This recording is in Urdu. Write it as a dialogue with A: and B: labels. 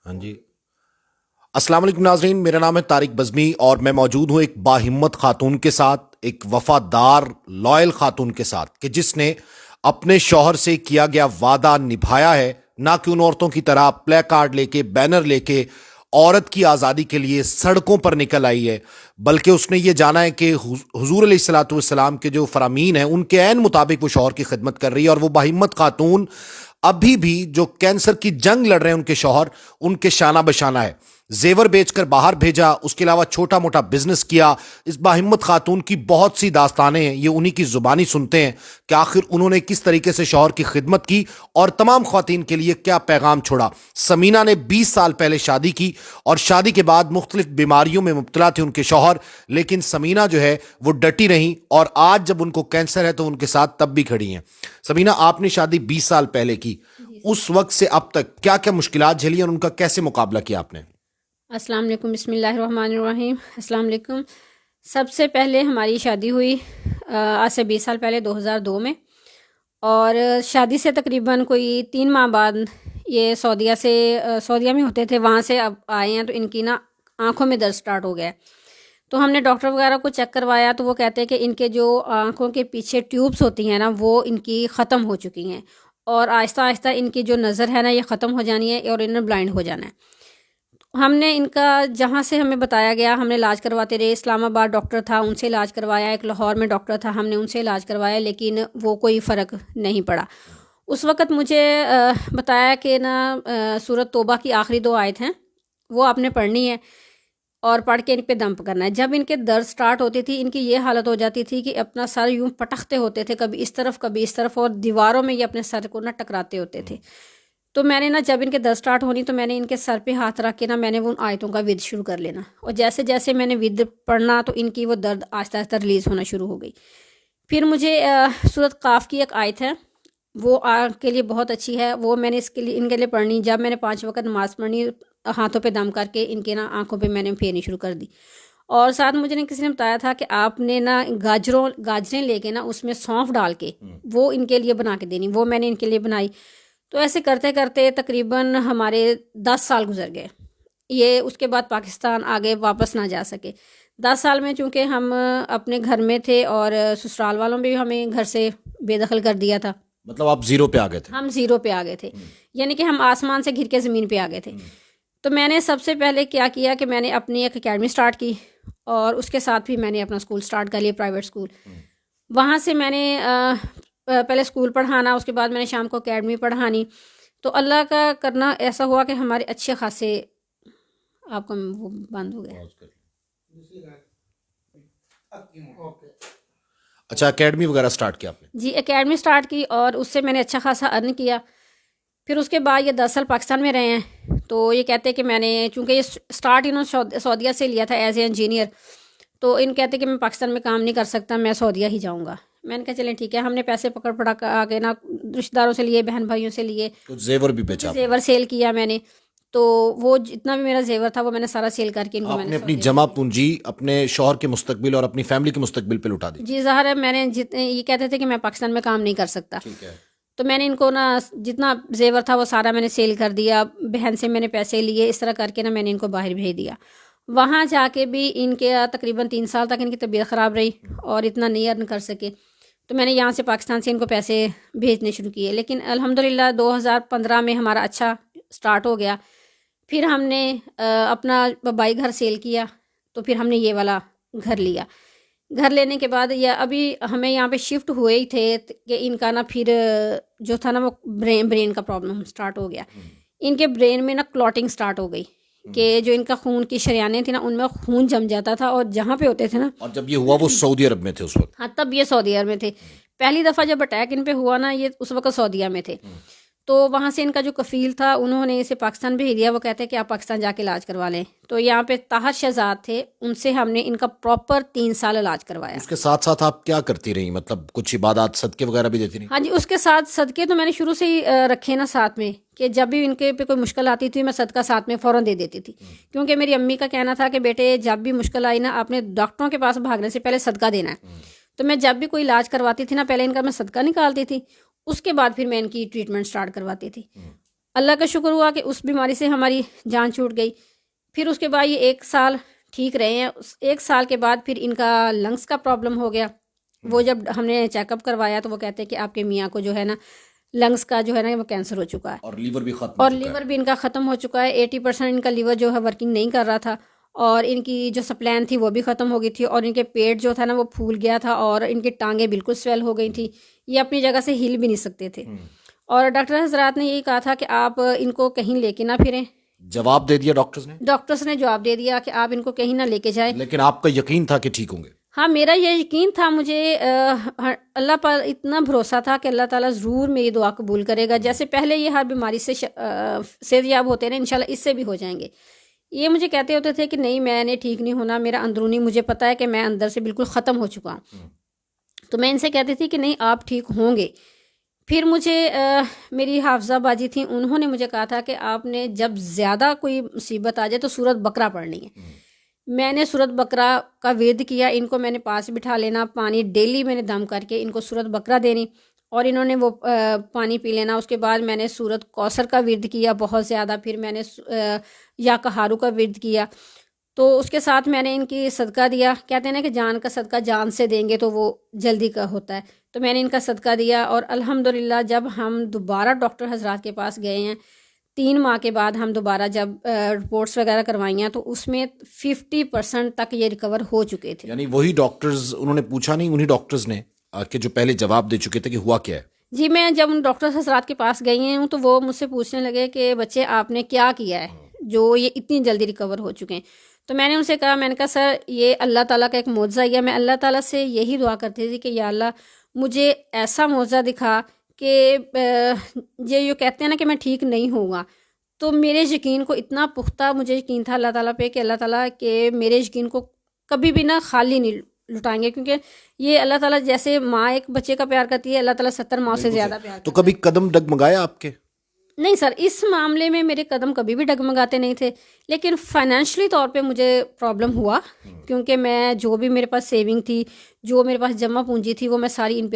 A: ہاں جی، السلام علیکم ناظرین، میرا نام ہے طارق بزمی اور میں موجود ہوں ایک باہمت خاتون کے ساتھ، ایک وفادار لائل خاتون کے ساتھ کہ جس نے اپنے شوہر سے کیا گیا وعدہ نبھایا ہے، نہ کہ ان عورتوں کی طرح پلے کارڈ لے کے بینر لے کے عورت کی آزادی کے لیے سڑکوں پر نکل آئی ہے، بلکہ اس نے یہ جانا ہے کہ حضور علیہ الصلوۃ والسلام کے جو فرامین ہیں ان کے عین مطابق وہ شوہر کی خدمت کر رہی ہے، اور وہ باہمت خاتون ابھی بھی جو کینسر کی جنگ لڑ رہے ہیں ان کے شوہر، ان کے شانہ بشانہ ہے، زیور بیچ کر باہر بھیجا، اس کے علاوہ چھوٹا موٹا بزنس کیا۔ اس باہمت خاتون کی بہت سی داستانیں ہیں، یہ انہی کی زبانی سنتے ہیں کہ آخر انہوں نے کس طریقے سے شوہر کی خدمت کی اور تمام خواتین کے لیے کیا پیغام چھوڑا۔ سمینہ نے 20 سال پہلے شادی کی اور شادی کے بعد مختلف بیماریوں میں مبتلا تھے ان کے شوہر، لیکن سمینہ جو ہے وہ ڈٹی رہیں اور آج جب ان کو کینسر ہے تو ان کے ساتھ تب بھی کھڑی ہیں۔ سمینہ، آپ نے شادی 20 سال پہلے کی، اس وقت سے اب تک کیا کیا مشکلات جھیلی اور ان کا کیسے مقابلہ کیا آپ نے؟
B: السلام علیکم، بسم اللہ الرحمن الرحیم۔ السلام علیکم۔ سب سے پہلے ہماری شادی ہوئی آج سے 20 سال پہلے 2002 میں، اور شادی سے تقریباً کوئی 3 ماہ بعد یہ سعودیہ میں ہوتے تھے، وہاں سے اب آئے ہیں تو ان کی نا آنکھوں میں درد سٹارٹ ہو گیا ہے۔ تو ہم نے ڈاکٹر وغیرہ کو چیک کروایا تو وہ کہتے ہیں کہ ان کے جو آنکھوں کے پیچھے ٹیوبس ہوتی ہیں نا وہ ان کی ختم ہو چکی ہیں، اور آہستہ آہستہ ان کی جو نظر ہے نا یہ ختم ہو جانی ہے اور انہیں بلائنڈ ہو جانا ہے۔ ہم نے ان کا جہاں سے ہمیں بتایا گیا ہم نے علاج کرواتے رہے، اسلام آباد ڈاکٹر تھا ان سے علاج کروایا، ایک لاہور میں ڈاکٹر تھا ہم نے ان سے علاج کروایا، لیکن وہ کوئی فرق نہیں پڑا۔ اس وقت مجھے بتایا کہ نا سورۃ توبہ کی آخری 2 آیت ہیں وہ آپ نے پڑھنی ہے اور پڑھ کے ان پہ دم کرنا ہے۔ جب ان کے درد سٹارٹ ہوتی تھی ان کی یہ حالت ہو جاتی تھی کہ اپنا سر یوں پٹختے ہوتے تھے، کبھی اس طرف کبھی اس طرف، اور دیواروں میں یہ اپنے سر کو نا ٹکراتے ہوتے تھے۔ تو میں نے نا جب ان کے درد سٹارٹ ہونی تو میں نے ان کے سر پہ ہاتھ رکھ کے نا میں نے وہ ان آیتوں کا ود شروع کر لینا، اور جیسے جیسے میں نے ود پڑھنا تو ان کی وہ درد آہستہ آہستہ ریلیز ہونا شروع ہو گئی۔ پھر مجھے سورۃ قاف کی ایک آیت ہے وہ آنکھ کے لیے بہت اچھی ہے، وہ میں نے ان کے لیے پڑھنی، جب میں نے 5 وقت نماز پڑھنی ہاتھوں پہ دم کر کے ان کے نا آنکھوں پہ میں نے پھیرنی شروع کر دی۔ اور ساتھ مجھے کسی نے بتایا تھا کہ آپ نے نا گاجریں لے کے نا اس میں سونف ڈال کے وہ ان کے لیے بنا کے دینی، وہ میں نے ان کے لیے بنائی۔ تو ایسے کرتے کرتے تقریباً ہمارے 10 سال گزر گئے، یہ اس کے بعد پاکستان آگے واپس نہ جا سکے۔ 10 سال میں چونکہ ہم اپنے گھر میں تھے اور سسرال والوں بھی ہمیں گھر سے بے دخل کر دیا تھا،
A: مطلب آپ زیرو پہ آ گئے تھے؟
B: ہم زیرو پہ آ گئے تھے، یعنی کہ ہم آسمان سے گر کے زمین پہ آ گئے تھے۔ تو میں نے سب سے پہلے کیا کہ میں نے اپنی ایک اکیڈمی سٹارٹ کی، اور اس کے ساتھ بھی میں نے اپنا اسکول سٹارٹ کر لیا، پرائیویٹ اسکول۔ وہاں سے میں نے پہلے اسکول پڑھانا، اس کے بعد میں نے شام کو اکیڈمی پڑھانی۔ تو اللہ کا کرنا ایسا ہوا کہ ہمارے اچھے خاصے آپ کا وہ بند ہو گیا۔
A: اچھا، اکیڈمی وغیرہ سٹارٹ کیا آپ نے؟
B: جی، اکیڈمی سٹارٹ کی اور اس سے میں نے اچھا خاصا ارن کیا۔ پھر اس کے بعد یہ 10 سال پاکستان میں رہے ہیں، تو یہ کہتے کہ میں نے چونکہ یہ سٹارٹ انہوں نے سعودیہ سے لیا تھا ایز اے انجینئر، تو ان کہتے کہ میں پاکستان میں کام نہیں کر سکتا، میں سعودیہ ہی جاؤں گا۔ میں نے کہا چلیں ٹھیک ہے، ہم نے پیسے پکڑ پڑا کے نا رشتہ داروں سے لیے، بہن بھائیوں سے لیے،
A: کچھ زیور بھی بیچا؟
B: زیور سیل کیا میں نے، تو وہ جتنا بھی میرا زیور تھا وہ میں نے سارا سیل کر کے ان کو
A: آپ
B: میں
A: نے
B: نے
A: اپنی جمع پونجی اپنے شوہر کے مستقبل اور اپنی فیملی کے مستقبل پہ لٹا دی؟
B: جی ظاہر ہے، میں نے یہ کہتے تھے کہ میں پاکستان میں کام نہیں کر سکتا،
A: ٹھیک ہے،
B: تو میں نے ان کو نا جتنا زیور تھا وہ سارا میں نے سیل کر دیا، بہن سے میں نے پیسے لیے، اس طرح کر کے نا میں نے ان کو باہر بھیج دیا۔ وہاں جا کے بھی ان کے تقریباً 3 سال تک ان کی طبیعت خراب رہی اور اتنا نہیں ارن کر سکے، تو میں نے یہاں سے پاکستان سے ان کو پیسے بھیجنے شروع کیے۔ لیکن الحمدللہ 2015 میں ہمارا اچھا سٹارٹ ہو گیا۔ پھر ہم نے اپنا بائی گھر سیل کیا، تو پھر ہم نے یہ والا گھر لیا۔ گھر لینے کے بعد یہ ابھی ہمیں یہاں پہ شفٹ ہوئے ہی تھے کہ ان کا نا پھر جو تھا نا وہ برین کا پرابلم سٹارٹ ہو گیا۔ ان کے برین میں نا کلوٹنگ سٹارٹ ہو گئی کہ جو ان کا خون کی شریانیں تھیں نا ان میں خون جم جاتا تھا، اور جہاں پہ ہوتے تھے نا،
A: اور جب یہ ہوا وہ سعودی عرب میں تھے اس وقت؟
B: ہاں، تب یہ سعودی عرب میں تھے۔ پہلی دفعہ جب اٹیک ان پہ ہوا نا یہ اس وقت سعودیہ میں تھے، تو وہاں سے ان کا جو کفیل تھا انہوں نے اسے پاکستان بھیج دیا، وہ کہتے ہیں کہ آپ پاکستان جا کے علاج کروا لیں۔ تو یہاں پہ طاہر شہزاد تھے، ان سے ہم نے ان کا پراپر 3 سال علاج کروایا۔
A: اس کے ساتھ ساتھ آپ کیا کرتی رہی؟ مطلب کچھ عبادات صدقے وغیرہ بھی دیتی رہی؟
B: ہاں جی، اس کے ساتھ صدقے تو میں نے شروع سے ہی رکھے نا ساتھ میں، کہ جب بھی ان کے پہ کوئی مشکل آتی تھی میں صدقہ ساتھ میں فوراً دے دیتی تھی، کیونکہ میری امی کا کہنا تھا کہ بیٹے جب بھی مشکل آئی نا آپ نے ڈاکٹروں کے پاس بھاگنے سے پہلے صدقہ دینا ہے۔ تو میں جب بھی کوئی علاج کرواتی تھی نا پہلے ان کا میں صدقہ نکالتی تھی، اس کے بعد پھر میں ان کی ٹریٹمنٹ سٹارٹ کرواتی تھی۔ اللہ کا شکر ہوا کہ اس بیماری سے ہماری جان چھوٹ گئی. پھر اس کے بعد یہ 1 سال ٹھیک رہے ہیں. 1 سال کے بعد پھر ان کا لنگس کا پرابلم ہو گیا. وہ جب ہم نے چیک اپ کروایا تو وہ کہتے ہیں کہ آپ کے میاں کو جو ہے نا لنگس کا جو ہے نا وہ کینسر ہو چکا ہے,
A: اور لیور بھی ختم
B: اور لیور بھی ان کا ختم ہو چکا ہے. 80% ان کا لیور جو ہے ورکنگ نہیں کر رہا تھا, اور ان کی جو سپلین تھی وہ بھی ختم ہو گئی تھی, اور ان کے پیٹ جو تھا نا وہ پھول گیا تھا, اور ان کی ٹانگیں بالکل سویل ہو گئی تھی. یہ اپنی جگہ سے ہل بھی نہیں سکتے تھے. اور ڈاکٹر حضرات نے یہی کہا تھا کہ آپ ان کو کہیں لے کے نہ پھریں.
A: جواب دے دیا
B: ڈاکٹرز نے جواب دے دیا کہ آپ ان کو کہیں نہ لے کے جائیں.
A: لیکن آپ کا یقین تھا کہ ٹھیک ہوں گے؟
B: ہاں, میرا یہ یقین تھا, مجھے اللہ پر اتنا بھروسہ تھا کہ اللہ تعالیٰ ضرور میری دعا قبول کرے گا. جیسے پہلے یہ ہر بیماری سے صحت یاب ہوتے ہیں انشاءاللہ اس سے بھی ہو جائیں گے. یہ مجھے کہتے ہوتے تھے کہ نہیں, میں نے ٹھیک نہیں ہونا, میرا اندرونی مجھے پتہ ہے کہ میں اندر سے بالکل ختم ہو چکا ہوں. تو میں ان سے کہتی تھی کہ نہیں, آپ ٹھیک ہوں گے. پھر مجھے میری حافظہ باجی تھیں, انہوں نے مجھے کہا تھا کہ آپ نے جب زیادہ کوئی مصیبت آ جائے تو سورۃ بقرہ پڑھنی ہے. میں نے سورۃ بقرہ کا ورد کیا. ان کو میں نے پاس بٹھا لینا, پانی ڈیلی میں نے دم کر کے ان کو سورۃ بقرہ دینی, اور انہوں نے وہ پانی پی لینا. اس کے بعد میں نے سورۃ کوثر کا ورد کیا بہت زیادہ. پھر میں نے یا کہارو کا ورد کیا. تو اس کے ساتھ میں نے ان کی صدقہ دیا. کہتے ہیں نا کہ جان کا صدقہ جان سے دیں گے تو وہ جلدی کا ہوتا ہے. تو میں نے ان کا صدقہ دیا, اور الحمدللہ جب ہم دوبارہ ڈاکٹر حضرات کے پاس گئے ہیں 3 ماہ کے بعد, ہم دوبارہ جب رپورٹس وغیرہ کروائی ہیں تو اس میں 50% تک یہ ریکور ہو چکے تھے.
A: یعنی وہی ڈاکٹرز, انہوں نے پوچھا نہیں, انہی ڈاکٹرز نے کہ جو پہلے جواب دے چکے تھے کہ ہوا کیا ہے؟
B: جی, میں جب ان ڈاکٹر حضرات کے پاس گئی ہوں تو وہ مجھ سے پوچھنے لگے کہ بچے آپ نے کیا کیا ہے جو یہ اتنی جلدی ریکور ہو چکے ہیں. تو میں نے ان سے کہا, میں نے کہا سر یہ اللہ تعالیٰ کا ایک معجزہ ہی ہے. میں اللہ تعالیٰ سے یہی دعا کرتی تھی کہ یا اللہ مجھے ایسا معجزہ دکھا کہ یہ کہتے ہیں نا کہ میں ٹھیک نہیں ہوں گا. تو میرے یقین کو اتنا پختہ مجھے یقین تھا اللہ تعالیٰ پہ کہ اللہ تعالیٰ کہ میرے یقین کو کبھی بھی نہ خالی نہیں لٹائیں گے, کیونکہ یہ اللہ تعالیٰ جیسے ماں ایک بچے کا پیار کرتی ہے, اللہ تعالیٰ 70 ماں سے زیادہ پیار کرتا ہے.
A: تو کبھی قدم ڈگمگایا آپ کے؟
B: نہیں سر, اس معاملے میں میرے قدم کبھی بھی ڈگمگاتے نہیں تھے, لیکن فائنینشلی طور پہ مجھے پرابلم ہوا, کیونکہ میں جو بھی میرے پاس سیونگ تھی, جو میرے پاس جمع پونجی تھی, وہ میں ساری ان پہ